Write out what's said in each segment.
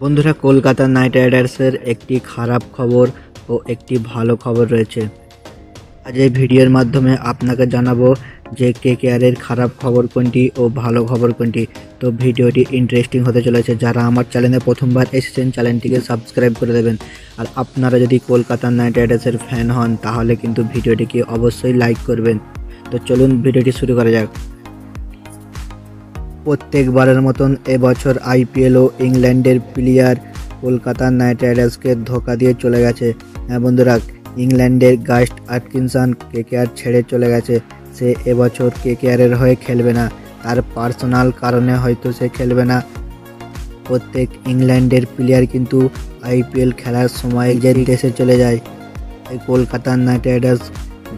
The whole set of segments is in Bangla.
বন্ধুরা, কলকাতা নাইট রাইডার্সের একটি খারাপ খবর ও একটি ভালো খবর রয়েছে। আজ এই ভিডিওর মাধ্যমে আপনাকে জানাবো যে কেকেআরের খারাপ খবর কোনটি ও ভালো খবর কোনটি। তো ভিডিওটি ইন্টারেস্টিং হতে চলেছে। যারা আমার চ্যানেলে প্রথমবার এসেছেন চ্যানেলটিকে সাবস্ক্রাইব করে দেবেন। আর আপনারা যদি কলকাতা নাইট রাইডার্সের ফ্যান হন তাহলে কিন্তু ভিডিওটিকে অবশ্যই লাইক করবেন। তো চলুন ভিডিওটি শুরু করা যাক। প্রত্যেকবারের মতন এবছর আইপিএলও ইংল্যান্ডের প্লেয়ার কলকাতা নাইট রাইডার্সকে ধোকা দিয়ে চলে গেছে। হ্যাঁ বন্ধুরা, ইংল্যান্ডের গাস্ট আটকিনসন কেকেআর ছেড়ে চলে গেছে। সে এবছর কেকেআরের হয়ে খেলবে না। তার পার্সোনাল কারণে হয়তো সে খেলবে না। প্রত্যেক ইংল্যান্ডের প্লেয়ার কিন্তু আইপিএল খেলার সময় যে দেশে চলে যায়। এই কলকাতা নাইট রাইডার্স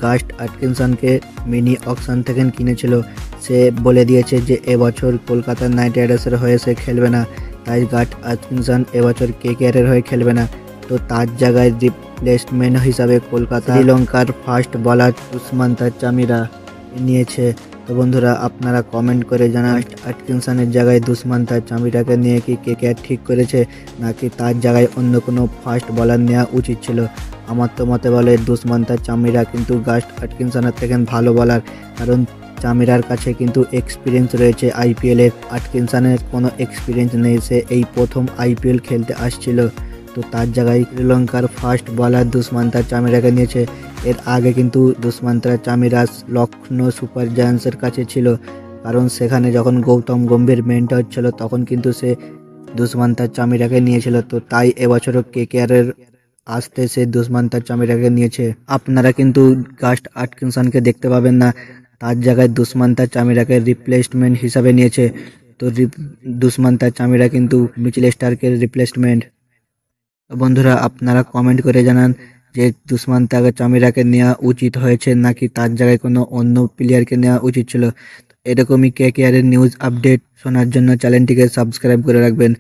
গাস্ট আটকিনসনকে মিনি অকশন থেকে কিনেছিল। সে বলে দিয়েছে যে এবছর কলকাতা নাইট রাইডার্সের হয়ে সে খেলবে না। তাই গাস্ট আটকিনসন এবছর কেকেআরের হয়ে খেলবে না। তো তার জায়গায় রিপ্লেসমেন্ট হিসাবে কলকাতা শ্রীলঙ্কার ফাস্ট বোলার দুষ্মন্ত চামিরা নিয়েছে। তো বন্ধুরা, আপনারা কমেন্ট করে জানান আটকিনসনের জায়গায় দুষ্মন্ত চামিরাকে নিয়ে কি কেকেআর ঠিক করেছে, নাকি তার জায়গায় অন্য কোনো ফাস্ট বোলার নেওয়া উচিত ছিল। আমার তো মতে বলে দুষ্মন্ত চামিরা কিন্তু গাস্ট আটকিনসনের থেকে ভালো বলার, কারণ চামিরার কাছে কিন্তু এক্সপিরিয়েন্স রয়েছে আইপিএলের। আটকিনসনের কোনো এক্সপিরিয়েন্স নেই, সে এই প্রথম আইপিএল খেলতে আসছিল। তো তার জায়গায় শ্রীলঙ্কার ফাস্ট বোলার দুষ্মন্ত চামিরাকে নিয়েছে। এর আগে কিন্তু দুষ্মন্ত চামিরা লখনৌ সুপার জায়ান্টসের কাছে ছিল, কারণ সেখানে যখন গৌতম গম্ভীর মেন্টর হচ্ছিল তখন কিন্তু সে দুষ্মন্ত চামিরাকে নিয়েছিল। তো তাই এবছরও কেকেআরের আসতে সে দুষ্মন্ত চামিরাকে নিয়েছে। আপনারা কিন্তু গাস্ট আটকিনসনকে দেখতে পাবেন না, তার জায়গায় দুষ্মন্ত চামিরাকে রিপ্লেসমেন্ট হিসাবে নিয়েছে। তো দুষ্মন্ত চামিরা কিন্তু মিচেল স্টার্কের রিপ্লেসমেন্ট। বন্ধুরা, আপনারা কমেন্ট করে জানান যে দুষ্মন্ত চামিরাকে নেওয়া উচিত হয়েছে, নাকি তার জায়গায় কোনো অন্য প্লেয়ারকে নেওয়া উচিত ছিল। এরকমই কেকেআরের নিউজ আপডেট শোনার জন্য চ্যানেলটিকে সাবস্ক্রাইব করে রাখবেন।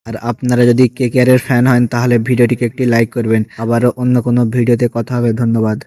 আর আপনারা যদি কেকেআরের ফ্যান হন তাহলে ভিডিওটিকে একটি লাইক করবেন। আবারও অন্য কোনো ভিডিওতে কথা হবে। ধন্যবাদ।